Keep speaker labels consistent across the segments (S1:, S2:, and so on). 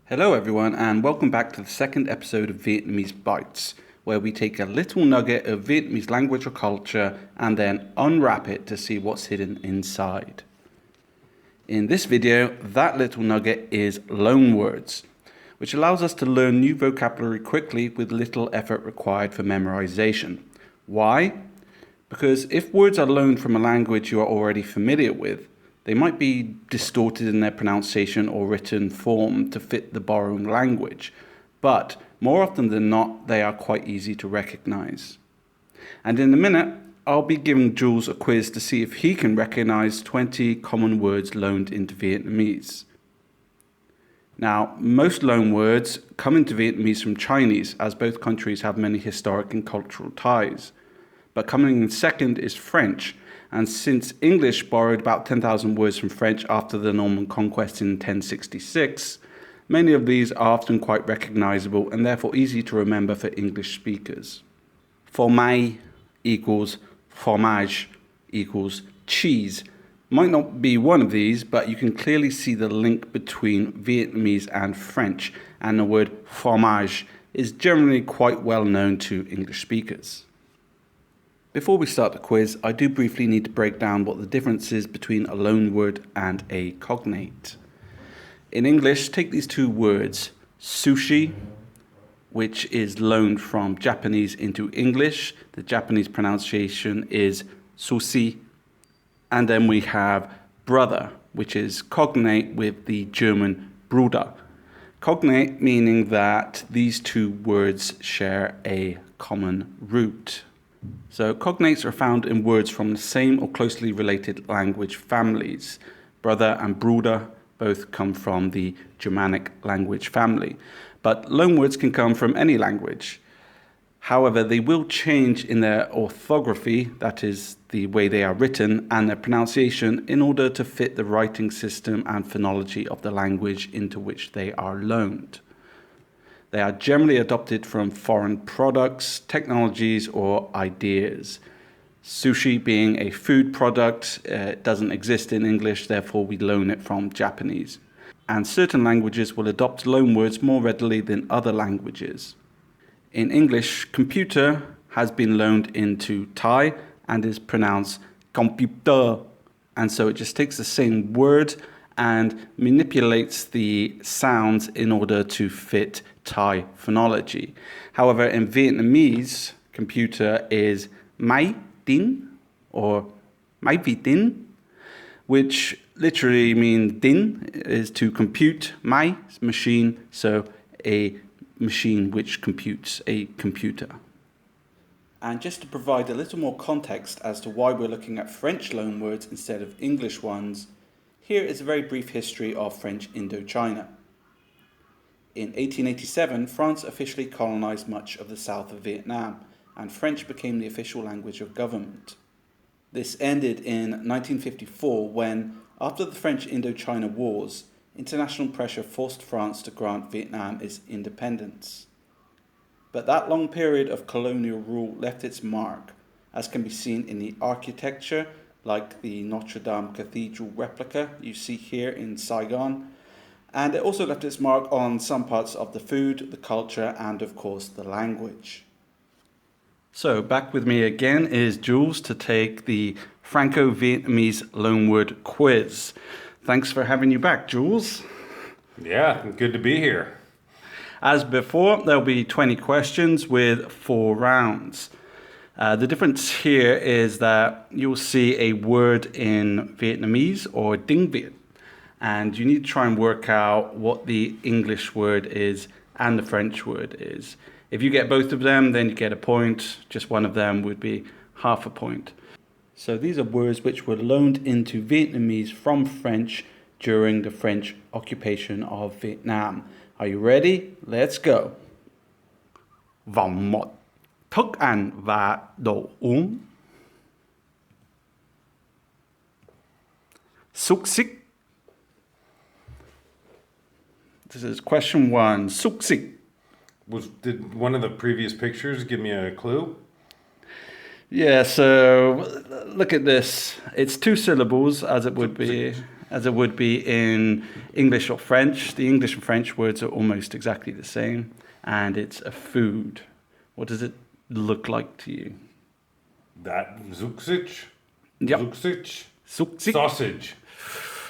S1: Hello everyone and welcome back to the second episode of Vietnamese Bites, where we take a little nugget of Vietnamese language or culture and then unwrap it to see what's hidden inside. In this video, that little nugget is loanwords, which allows us to learn new vocabulary quickly with little effort required for memorization. Why? Because if words are loaned from a language you are already familiar with, they might be distorted in their pronunciation or written form to fit the borrowing language, but more often than not, they are quite easy to recognize. And in a minute, I'll be giving Jules a quiz to see if he can recognize 20 common words loaned into Vietnamese. Now, most loanwords come into Vietnamese from Chinese, as both countries have many historic and cultural ties. But coming in second is French. And since English borrowed about 10,000 words from French after the Norman conquest in 1066, many of these are often quite recognizable and therefore easy to remember for English speakers. Fromage equals fromage equals cheese. Might not be one of these, but you can clearly see the link between Vietnamese and French, and the word fromage is generally quite well known to English speakers. Before we start the quiz, I do briefly need to break down what the difference is between a loanword and a cognate. In English, take these two words, sushi, which is loaned from Japanese into English. The Japanese pronunciation is sushi. And then we have brother, which is cognate with the German Bruder. Cognate meaning that these two words share a common root. So cognates are found in words from the same or closely related language families. Brother and Bruder both come from the Germanic language family, but loanwords can come from any language. However, they will change in their orthography, that is the way they are written, and their pronunciation in order to fit the writing system and phonology of the language into which they are loaned. They are generally adopted from foreign products, technologies, or ideas. Sushi being a food product, doesn't exist in English, therefore we loan it from Japanese. And certain languages will adopt loanwords more readily than other languages. In English, computer has been loaned into Thai and is pronounced computer. And so it just takes the same word and manipulates the sounds in order to fit Thai phonology. However, in Vietnamese, computer is máy tính or máy vi tính, which literally means tin is to compute, máy is machine, so a machine which computes a computer. And just to provide a little more context as to why we're looking at French loanwords instead of English ones, here is a very brief history of French Indochina. In 1887, France officially colonized much of the south of Vietnam, and French became the official language of government. This ended in 1954 when, after the French Indochina Wars, international pressure forced France to grant Vietnam its independence. But that long period of colonial rule left its mark, as can be seen in the architecture, like the Notre Dame Cathedral replica you see here in Saigon, and it also left its mark on some parts of the food, the culture, and of course the language. So back with me again is Jules to take the Franco-Vietnamese loanword quiz. Thanks for having you back, Jules.
S2: Yeah, good to be here.
S1: As before, there'll be 20 questions with 4 rounds. The difference here is that you'll see a word in Vietnamese or Ding Viet, and you need to try and work out what the English word is and the French word is. If you get both of them, then you get a point. Just one of them would be half a point. So these are words which were loaned into Vietnamese from French during the French occupation of Vietnam. Are you ready? Let's go. Vòng 1. Thức ăn và đồ uống. Xúc xích. This is question 1. Xúc xích.
S2: Did one of the previous pictures give me a clue?
S1: Yeah, so look at this. It's 2 syllables, as it would be. as it would be in English or French. The English and French words are almost exactly the same, and it's a food. What does it look like to you?
S2: That Zuxich?
S1: Yep.
S2: Zuxich?
S1: Zuxich.
S2: Sausage.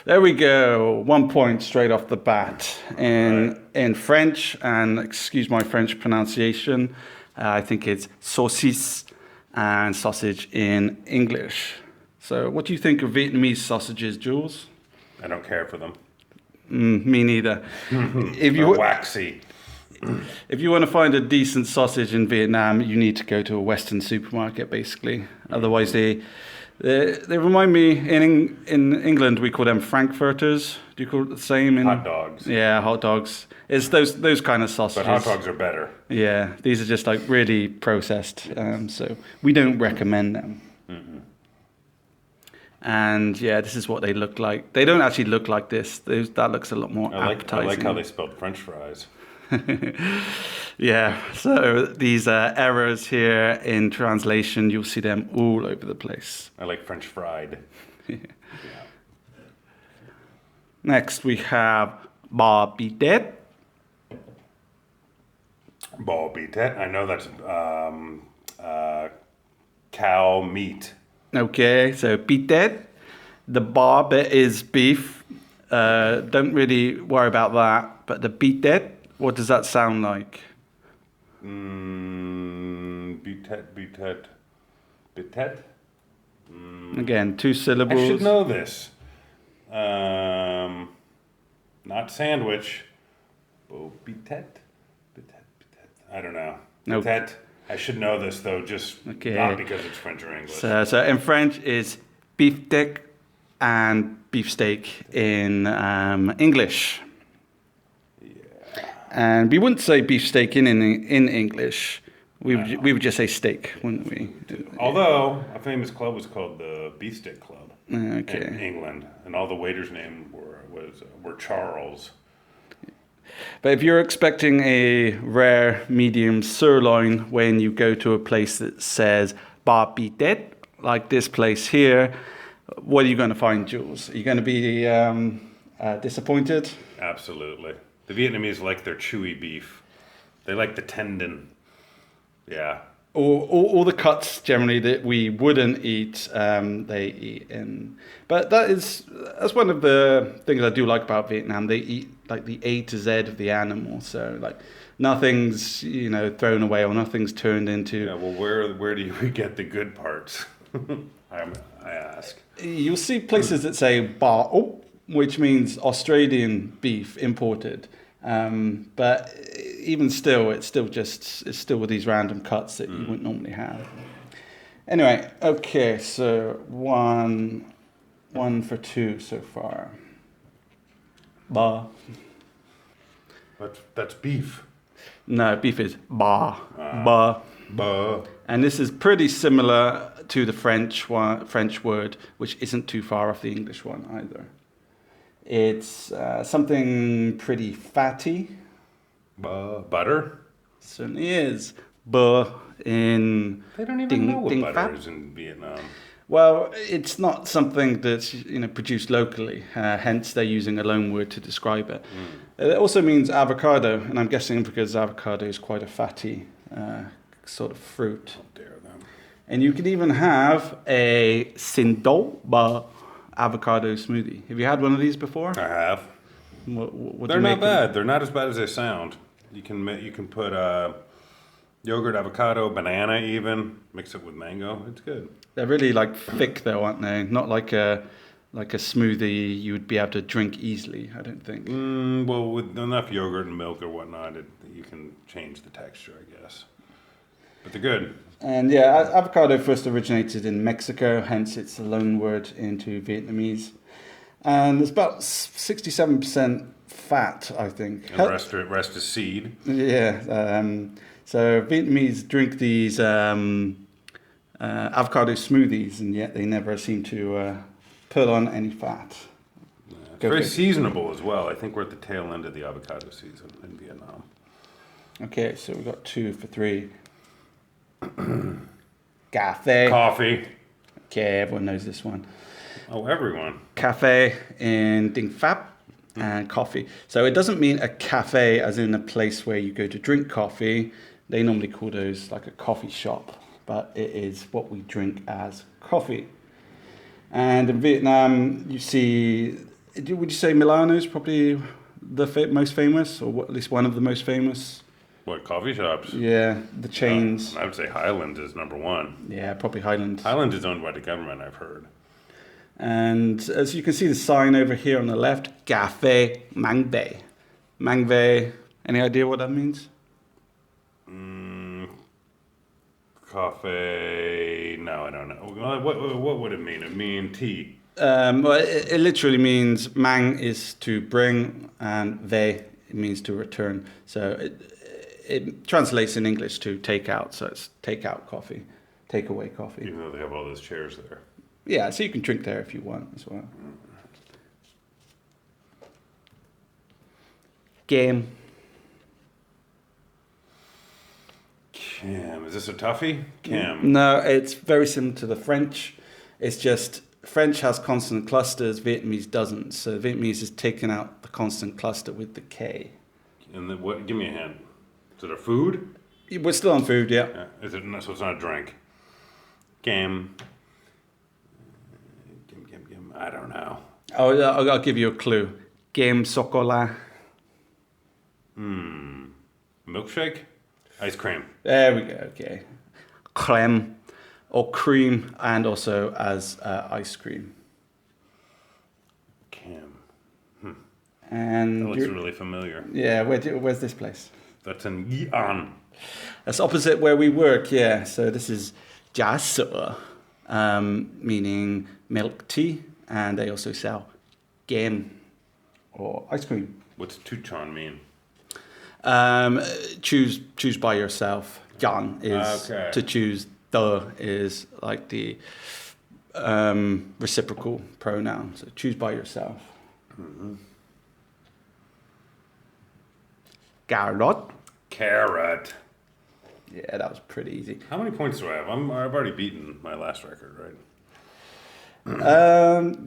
S1: There we go. 1 point straight off the bat. In French, and excuse my French pronunciation, I think it's saucisse and sausage in English. So what do you think of Vietnamese sausages, Jules?
S2: I don't care for them.
S1: Me neither.
S2: They're waxy.
S1: If you want to find a decent sausage in Vietnam, you need to go to a Western supermarket, basically. Otherwise, they remind me, in England, we call them frankfurters. Do you call it the same?
S2: Hot dogs.
S1: Yeah, hot dogs. It's those kind of sausages.
S2: But hot dogs are better.
S1: Yeah, these are just like really processed, so we don't recommend them.
S2: Mm-hmm.
S1: And yeah, this is what they look like. They don't actually look like this. That looks a lot more appetizing.
S2: I like how they spelled French fries.
S1: Yeah, so these errors here in translation, you'll see them all over the place.
S2: I like French fried.
S1: Yeah. Next, we have bò bì tết.
S2: Bò bì tết. I know that's cow meat.
S1: Okay, so bì tết. The bò bit is beef. Don't really worry about that. But the bì tết, what does that sound like?
S2: Bitet.
S1: Again, 2 syllables.
S2: I should know this. Not sandwich. Bitet. I don't know.
S1: Nope.
S2: Bitet. I should know this though, just
S1: Okay.
S2: not because it's French or English.
S1: So in French is beefsteak and beefsteak in English. And we wouldn't say beefsteak in English. We would just say steak, wouldn't we?
S2: Although a famous club was called the Beefsteak Club in
S1: Okay.
S2: England, and all the waiters' names were Charles.
S1: But if you're expecting a rare medium sirloin when you go to a place that says bò bì tết, like this place here, what are you going to find, Jules? Are you going to be disappointed?
S2: Absolutely. The Vietnamese like their chewy beef. They like the tendon. Yeah.
S1: All the cuts generally that we wouldn't eat, they eat in. But that's one of the things I do like about Vietnam. They eat like the A to Z of the animal. So like nothing's thrown away or nothing's turned into.
S2: Yeah. Well, where do we get the good parts? I ask.
S1: You'll see places that say ba op, which means Australian beef imported. But even still, it's still with these random cuts that you wouldn't normally have. Anyway, okay, so one for 2 so far. Ba.
S2: That's beef.
S1: No, beef is ba. Ba.
S2: Ba.
S1: And this is pretty similar to the French word, which isn't too far off the English one either. It's something pretty fatty.
S2: Butter?
S1: Certainly is. Buh in
S2: They don't even know what butter
S1: fat.
S2: is in Vietnam.
S1: Well, it's not something that's produced locally. Hence, they're using a loanword to describe it. It also means avocado, and I'm guessing because avocado is quite a fatty sort of fruit.
S2: How dare them.
S1: And you can even have a sinh tố bơ avocado smoothie. Have you had one of these before?
S2: I have.
S1: What
S2: They're not bad. They're not as bad as they sound. You can put yogurt, avocado, banana, even mix it with mango. It's good.
S1: They're really like thick though, aren't they? Not like a smoothie you would be able to drink easily. I don't think.
S2: Well, with enough yogurt and milk or whatnot, you can change the texture, I guess. But they're good.
S1: And yeah, avocado first originated in Mexico, hence it's a loan word into Vietnamese. And it's about 67% fat, I think.
S2: And the rest is seed.
S1: Yeah. So Vietnamese drink these avocado smoothies, and yet they never seem to put on any fat.
S2: Yeah, it's very seasonable as well. I think we're at the tail end of the avocado season in Vietnam.
S1: Okay, so we got 2 for 3. Café.
S2: Coffee.
S1: Okay, everyone knows this one.
S2: Oh, everyone.
S1: Cafe in Ding Fab and coffee. So it doesn't mean a cafe as in a place where you go to drink coffee. They normally call those like a coffee shop, but it is what we drink as coffee. And in Vietnam, you see, would you say Milano is probably the most famous, or at least one of the most famous?
S2: What, coffee shops?
S1: Yeah, the chains.
S2: I would say Highland is number one.
S1: Yeah, probably Highland.
S2: Highland is owned by the government, I've heard.
S1: And as you can see the sign over here on the left, Café Mang Ve. Mang Ve, any idea what that means?
S2: Coffee, no, I don't know. What would it mean? It mean tea.
S1: Well, it literally means mang is to bring and ve it means to return. So it translates in English to take out. So it's take out coffee, take away coffee.
S2: Even though they have all those chairs there.
S1: Yeah, so you can drink there if you want as well. Game.
S2: Cam, is this a toughie? Cam.
S1: No, it's very similar to the French. It's just French has consonant clusters, Vietnamese doesn't. So Vietnamese is taking out the consonant cluster with the K.
S2: And then what? Give me a hint. Is it a food?
S1: We're still on food, yeah.
S2: Yeah. Is it? So it's not a drink. Cam. I don't know.
S1: Oh, I'll give you a clue. Game chocolat.
S2: Milkshake? Ice cream.
S1: There we go. Okay. Creme or cream, and also as ice cream.
S2: Cam.
S1: And
S2: That looks really familiar.
S1: yeah, where's this place?
S2: That's in Yi'an.
S1: That's opposite where we work. Yeah. So this is Jia Se, meaning milk tea, and they also sell game or ice cream.
S2: What's Tuchan mean?
S1: Choose by yourself. Gan is
S2: Okay.
S1: to choose. The is like the reciprocal pronoun. So choose by yourself. Carrot.
S2: Carrot.
S1: Yeah, that was pretty easy.
S2: How many points do I have? I've already beaten my last record, right?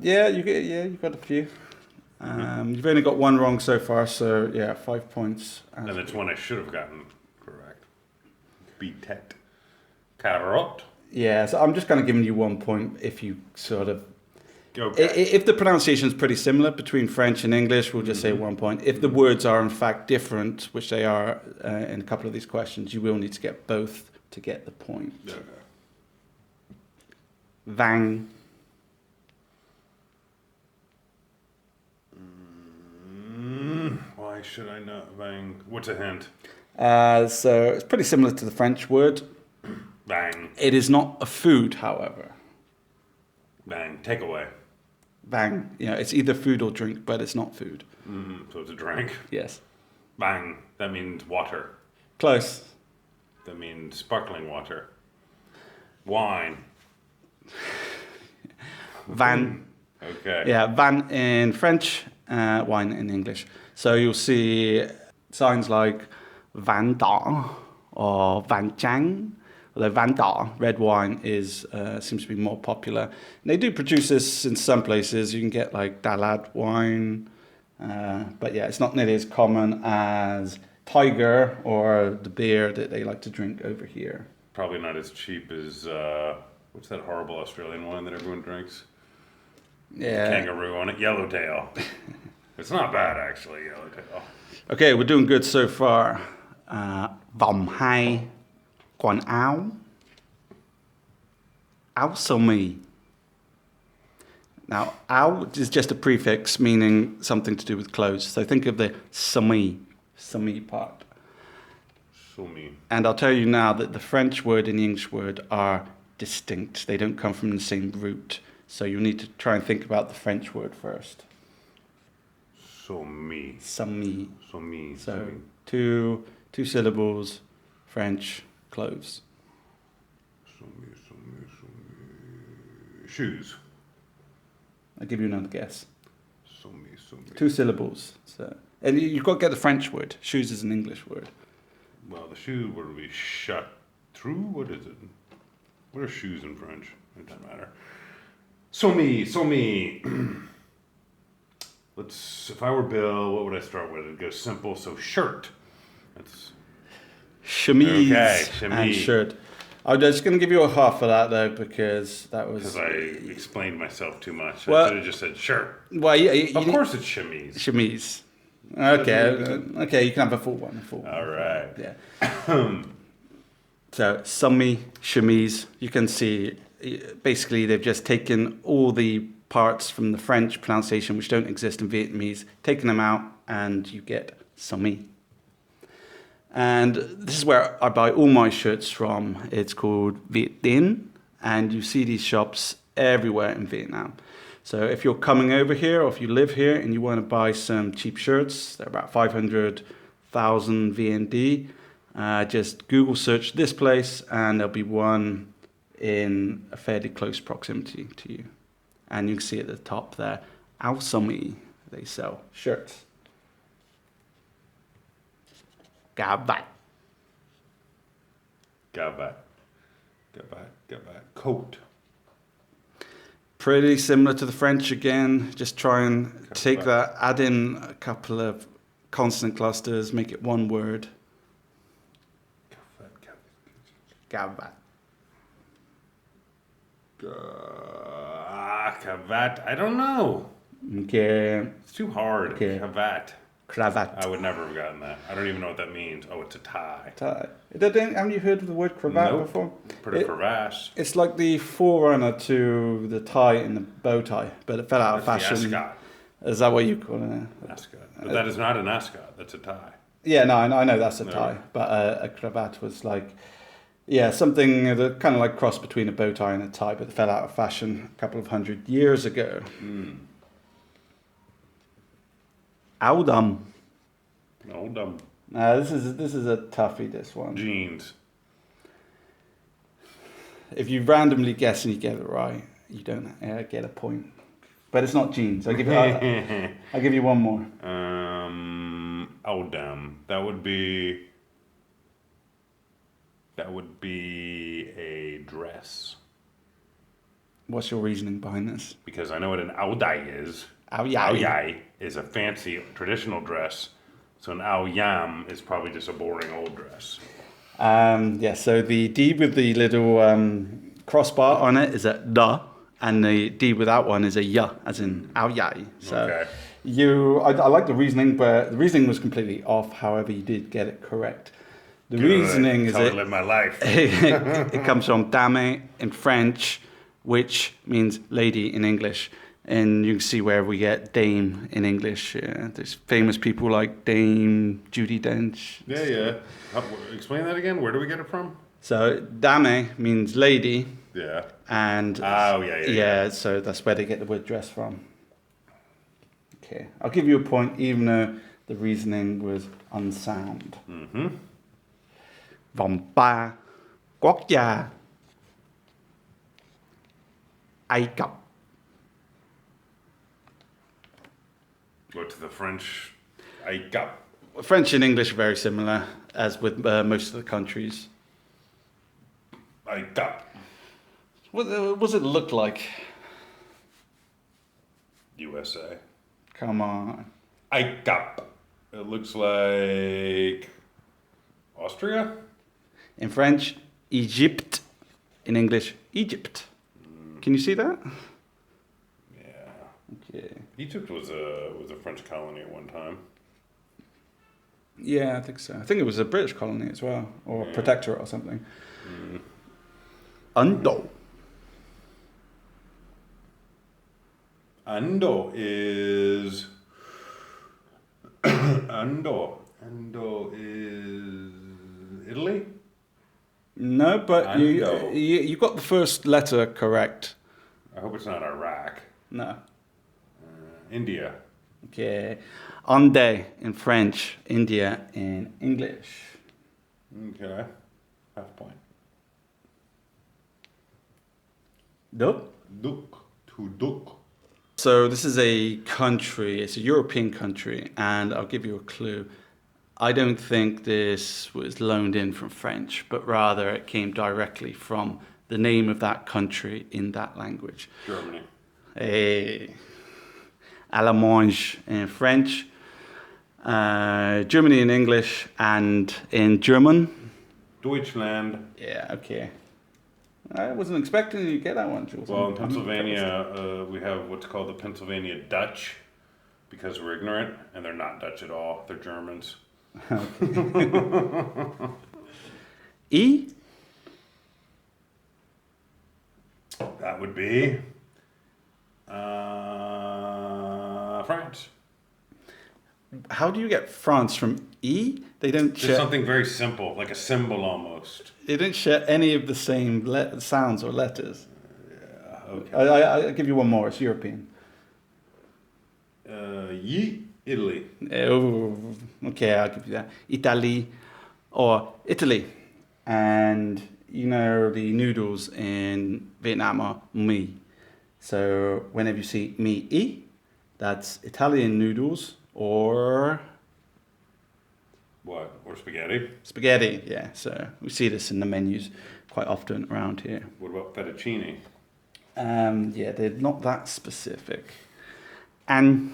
S1: Yeah, you got a few. You've only got one wrong so far, so yeah, 5 points.
S2: And it's one I should have gotten correct. Beatet. Carrot.
S1: Yeah, so I'm just kind of giving you 1 point if you sort of.
S2: Okay.
S1: If the pronunciation is pretty similar between French and English, we'll just say 1 point. If the words are in fact different, which they are in a couple of these questions, you will need to get both to get the point.
S2: Okay.
S1: Vang.
S2: Why should I not bang? What's a hint?
S1: So it's pretty similar to the French word.
S2: Bang.
S1: It is not a food, however.
S2: Bang. Takeaway.
S1: Vang. You know, it's either food or drink, but it's not food.
S2: So it's a drink.
S1: Yes.
S2: Bang. That means water.
S1: Close.
S2: That means sparkling water. Wine.
S1: Van.
S2: Okay.
S1: Yeah, van in French, wine in English. So you'll see signs like Van Da or Van Chang. Although Van Da, red wine, is seems to be more popular. And they do produce this in some places. You can get like Dalad wine. But yeah, it's not nearly as common as Tiger or the beer that they like to drink over here.
S2: Probably not as cheap as, what's that horrible Australian wine that everyone drinks?
S1: Yeah.
S2: Kangaroo on it. Yellowtail. It's not bad, actually, Yellowtail.
S1: Okay, we're doing good so far. Vòng hai quần áo. Áo sơ mi. Now, áo is just a prefix meaning something to do with clothes. So think of the sơ mi part.
S2: Sumi.
S1: And I'll tell you now that the French word and the English word are distinct. They don't come from the same root. So you need to try and think about the French word first.
S2: Sumi.
S1: Sumi.
S2: Sumi.
S1: So two syllables, French, clothes.
S2: Sumi. Shoes.
S1: I'll give you another guess.
S2: Sumi.
S1: 2 syllables. So, and you've got to get the French word. Shoes is an English word.
S2: Well, the shoe would be shut through. What is it? What are shoes in French? It doesn't matter. So me. If I were Bill, what would I start with? It'd go simple. So shirt. That's
S1: Chemise
S2: okay.
S1: and
S2: Chemise.
S1: shirt. I'm just going to give you a half for that though, because that was.
S2: Because I explained myself too much.
S1: Well-
S2: I should have just said shirt.
S1: Well,
S2: Of course, it's chemise.
S1: Chemise. Okay, you can have a full one.
S2: All right.
S1: Yeah. So, summy, chemise. You can see, basically, they've just taken all the parts from the French pronunciation, which don't exist in Vietnamese, taken them out, and you get summy. And this is where I buy all my shirts from. It's called Viet Dinh, and you see these shops everywhere in Vietnam. So if you're coming over here, or if you live here and you want to buy some cheap shirts, they're about 500,000 VND. Just Google search this place, and there'll be one in a fairly close proximity to you. And you can see at the top there, Ao Summy, they sell shirts. Gabat.
S2: Coat.
S1: Pretty similar to the French again. Just try and take that, add in a couple of consonant clusters, make it one word. Gabat.
S2: Cravat. I don't know.
S1: Okay.
S2: It's too hard.
S1: Okay.
S2: Cravat.
S1: Cravat.
S2: I would never have gotten that. I don't even know what that means. Oh, it's a tie.
S1: Haven't you heard of the word cravat
S2: Nope.
S1: before?
S2: Pretty crevasse.
S1: It's like the forerunner to the tie and the bow tie, but it fell out of
S2: That's the
S1: fashion.
S2: ascot.
S1: Is that what you call it?
S2: Ascot. But that is not an ascot. That's a tie.
S1: Yeah, no, I know that's a
S2: No.
S1: tie, but a cravat was like, yeah, something that kind of like cross between a bow tie and a tie, but it fell out of fashion a couple of 100 years ago. Audum.
S2: No, dumb.
S1: This is a toughie. This one.
S2: Jeans.
S1: If you randomly guess and you get it right, you don't get a point. But it's not jeans. I'll give you one more.
S2: Audam. That would be a dress.
S1: What's your reasoning behind this?
S2: Because I know what an audai is.
S1: Aoyai.
S2: Aoyai is a fancy traditional dress. So an aoyam is probably just a boring old dress.
S1: Yeah, so the D with the little crossbar on it is a da, and the D without one is a ya, as in aoyai. So
S2: Okay.
S1: I like the reasoning, but the reasoning was completely off. However, you did get it correct. The reasoning is
S2: That's how I live my life.
S1: it comes from dame in French, which means lady in English. And you can see where we get dame in English. There's famous people like Dame Judi Dench.
S2: Yeah. Explain that again. Where do we get it from?
S1: So dame means lady,
S2: Yeah.
S1: and
S2: Oh, yeah.
S1: so that's where they get the word dress from. Okay, I'll give you a point, even though the reasoning was unsound. Vòng ba quốc gia Ai Cập.
S2: Go to the French. Aïkap.
S1: French and English are very similar, as with most of the countries.
S2: Aïkap.
S1: What does it look like?
S2: USA.
S1: Come on.
S2: Aïkap. It looks like Austria?
S1: In French, Egypt. In English, Egypt. Can you see that?
S2: Yeah.
S1: Okay.
S2: Egypt was a French colony at one time.
S1: Yeah, I think so. I think it was a British colony as well, or a protectorate or something. Undo.
S2: Ando is Ando is Italy?
S1: No, but
S2: Undo.
S1: you got the first letter correct.
S2: I hope it's not Iraq.
S1: No.
S2: India.
S1: Okay. Ande in French, India in English.
S2: Okay. Half point.
S1: Nope.
S2: Duk. To Duk.
S1: So this is a country, it's a European country, and I'll give you a clue. I don't think this was loaned in from French, but rather it came directly from the name of that country in that language.
S2: Germany.
S1: a à la mange in French, Germany in English, and in German.
S2: Deutschland.
S1: Yeah, okay. I wasn't expecting you to get that one, Jules.
S2: Well, in
S1: I'm
S2: Pennsylvania, we have what's called the Pennsylvania Dutch because we're ignorant, and they're not Dutch at all. They're Germans.
S1: E?
S2: That would be France.
S1: How do you get France from E? They don't
S2: Just
S1: share.
S2: something very simple, like a symbol almost.
S1: They don't share any of the same sounds or letters.
S2: Okay.
S1: I'll give you one more. It's European.
S2: Italy.
S1: Oh, okay, I'll give you that. Italy or Italy. And you know the noodles in Vietnam are mì. So whenever you see mì, that's Italian noodles or
S2: What? Or spaghetti?
S1: spaghetti. Yeah, so we see this in the menus quite often around here.
S2: What about fettuccine?
S1: Yeah, they're not that specific. And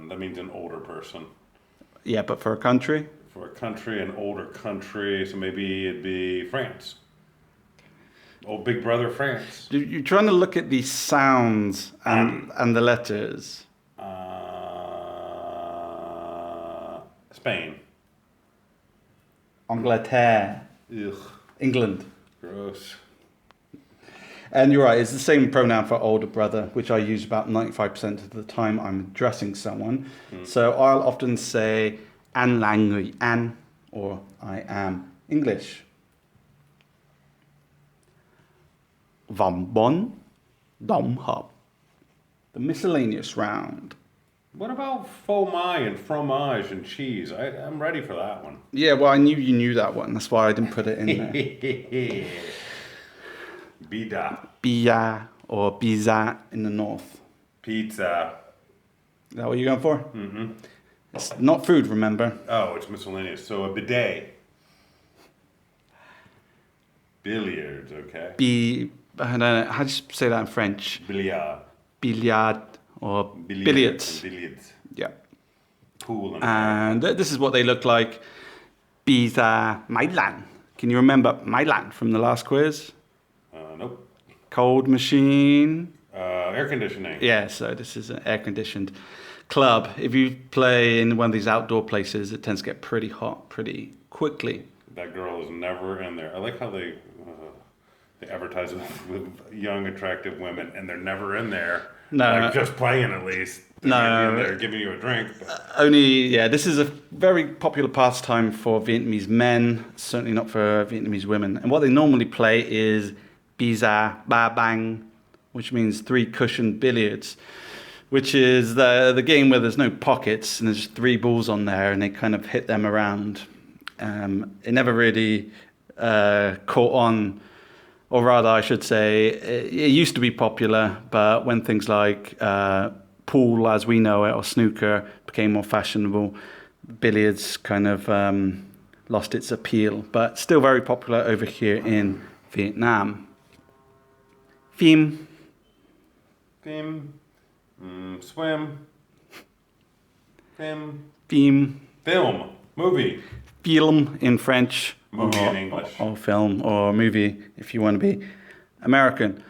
S2: That means an older person.
S1: yeah, but for a country,
S2: For a country, an older country, so maybe it'd be France. Old Big Brother France.
S1: you're trying to look at the sounds and the letters.
S2: Spain.
S1: Angleterre,
S2: Ugh,
S1: England.
S2: gross.
S1: And you're right, it's the same pronoun for older brother, which I use about 95% of the time I'm addressing someone. So I'll often say, An là người An, or I am English. Vòng bốn, tổng hợp. The miscellaneous round.
S2: What about faux mai and fromage and cheese? I'm ready for that one.
S1: Yeah, well, I knew you knew that one. That's why I didn't put it in there.
S2: Bida.
S1: Bia or pizza in the north.
S2: Pizza.
S1: Is that what you're going for? Mm-hmm. It's not food, remember?
S2: Oh, it's miscellaneous. So a bidet. Billiards, okay.
S1: I don't know, how do you say that in French?
S2: Billard.
S1: Billard or billiards.
S2: Billiards.
S1: Yeah.
S2: Pool and
S1: And this is what they look like. Pizza Mailan. Can you remember Mailan from the last quiz?
S2: Nope.
S1: Cold machine.
S2: Air conditioning.
S1: Yeah, so this is an air-conditioned club. If you play in one of these outdoor places, it tends to get pretty hot pretty quickly.
S2: That girl is never in there. I like how they advertise with young, attractive women, and they're never in there.
S1: No.
S2: Like just playing at least. They're giving you a drink. But.
S1: This is a very popular pastime for Vietnamese men, certainly not for Vietnamese women. And what they normally play is Biza Ba Bang, which means three cushioned billiards, which is the game where there's no pockets and there's just three balls on there and they kind of hit them around. It never really caught on, or rather I should say, it used to be popular, but when things like pool as we know it or snooker became more fashionable, billiards kind of lost its appeal, but still very popular over here in Vietnam. Phim.
S2: Swim.
S1: Phim.
S2: Film. Movie.
S1: Film in French.
S2: Movie in English.
S1: Or film or movie if you want to be American.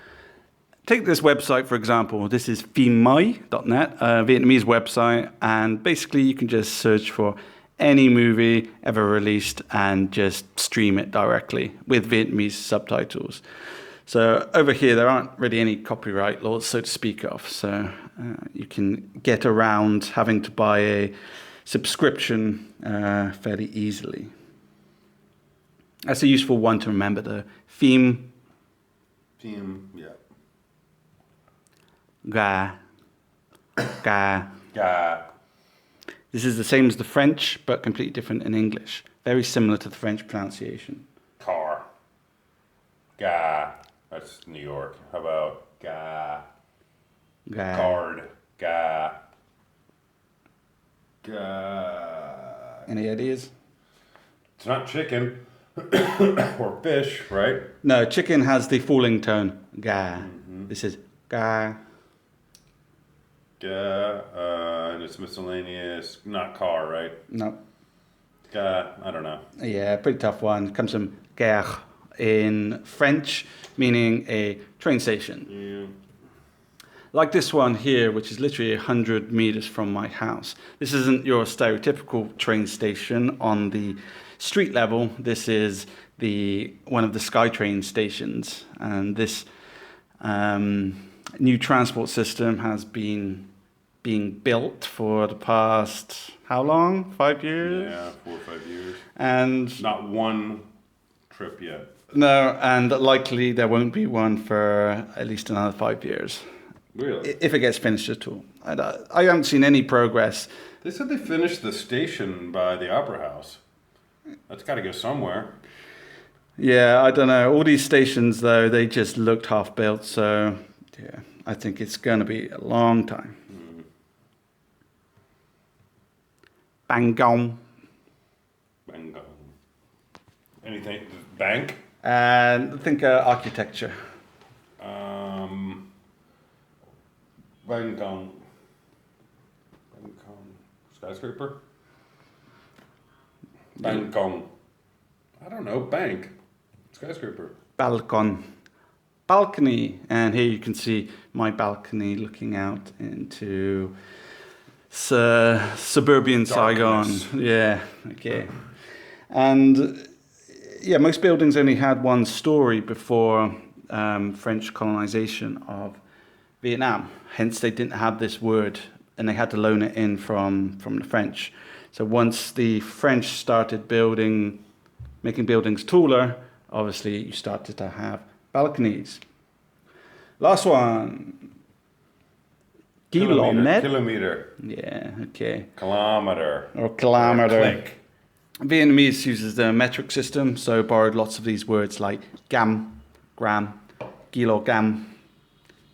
S1: Take this website, for example. This is phimai.net, a Vietnamese website. And basically you can just search for any movie ever released and just stream it directly with Vietnamese subtitles. So over here, there aren't really any copyright laws, so to speak of. So you can get around having to buy a subscription fairly easily. That's a useful one to remember, though. Phim.
S2: Film, yeah.
S1: Ga. Ga.
S2: Gah.
S1: This is the same as the French, but completely different in English. Very similar to the French pronunciation.
S2: Car. Gah. That's New York. How about gah?
S1: Ga.
S2: Card. Gah. Gah.
S1: Any ideas?
S2: It's not chicken or fish, right?
S1: No, chicken has the falling tone. Ga. This is ga.
S2: And it's miscellaneous, not car, right?
S1: No.
S2: I don't know.
S1: Yeah, pretty tough one. It comes from gare in French, meaning a train station.
S2: Yeah.
S1: Like this one here, which is literally 100 meters from my house. This isn't your stereotypical train station on the street level. This is one of the SkyTrain stations, and this new transport system has been being built for the past, how long? 5 years?
S2: Yeah, 4 or 5 years.
S1: And
S2: not one trip yet.
S1: no, and likely there won't be one for at least another 5 years.
S2: Really?
S1: If it gets finished at all. I haven't seen any progress.
S2: They said they finished the station by the Opera House. That's got to go somewhere.
S1: Yeah, I don't know. All these stations, though, they just looked half built. So, yeah, I think it's going to be a long time. Bangong.
S2: Bangong. Anything? Bank?
S1: And think architecture.
S2: Bangkong. Skyscraper? Bangkong. I don't know. Bank. Skyscraper.
S1: Balcon. Balcony. And here you can see my balcony looking out into suburban
S2: Darkness.
S1: Saigon. Yeah, okay. And yeah, most buildings only had one story before French colonization of Vietnam. Hence, they didn't have this word, and they had to loan it in from the French. So once the French started making buildings taller, obviously you started to have balconies. Last one. Kilometer.
S2: Kilometer.
S1: Yeah, okay.
S2: Kilometer.
S1: Or kilometer.
S2: Click.
S1: Vietnamese uses the metric system, so borrowed lots of these words like gam, gram, kilogram,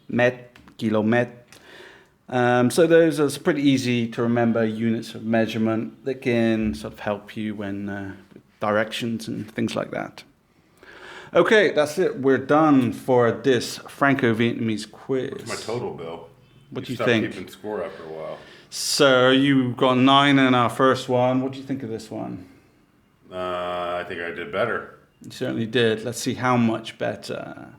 S1: met, kilomet. So those are pretty easy to remember units of measurement that can sort of help you when with directions and things like that. Okay, that's it. We're done for this Franco-Vietnamese quiz.
S2: What's my total, Bill?
S1: What do you
S2: stopped
S1: think?
S2: Keeping score after a while.
S1: So you got 9 in our first one. What do you think of this one?
S2: I think I did better.
S1: You certainly did. Let's see how much better.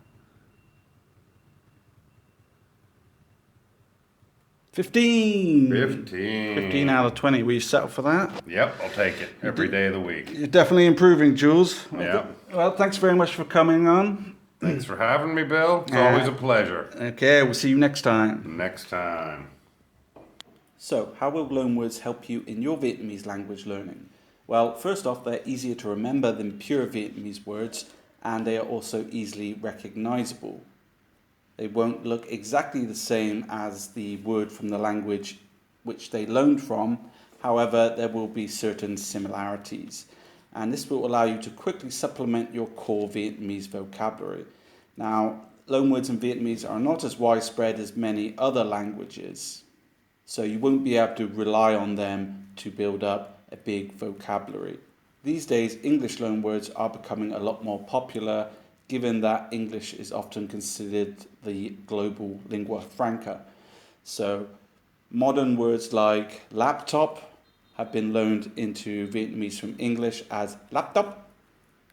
S1: 15. 15 out of 20. Will you settle for that?
S2: Yep, I'll take it every day of the week.
S1: You're definitely improving, Jules.
S2: Yeah.
S1: Well, thanks very much for coming on.
S2: Thanks for having me, Bill. It's always a pleasure.
S1: Okay, we'll see you next time.
S2: Next time.
S1: So, how will loanwords help you in your Vietnamese language learning? Well, first off, they're easier to remember than pure Vietnamese words, and they are also easily recognizable. They won't look exactly the same as the word from the language which they loaned from. However, there will be certain similarities, and this will allow you to quickly supplement your core Vietnamese vocabulary. Now, loanwords in Vietnamese are not as widespread as many other languages, so you won't be able to rely on them to build up a big vocabulary. These days, English loanwords are becoming a lot more popular, given that English is often considered the global lingua franca. So modern words like laptop have been loaned into Vietnamese from English as laptop.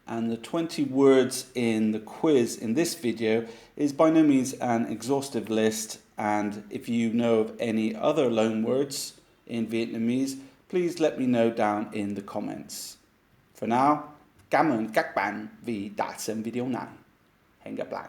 S1: And the 20 words in the quiz in this video is by no means an exhaustive list. And if you know of any other loanwords in Vietnamese, please let me know down in the comments. For now, cảm ơn các bạn vì đã xem video này. Hẹn gặp lại.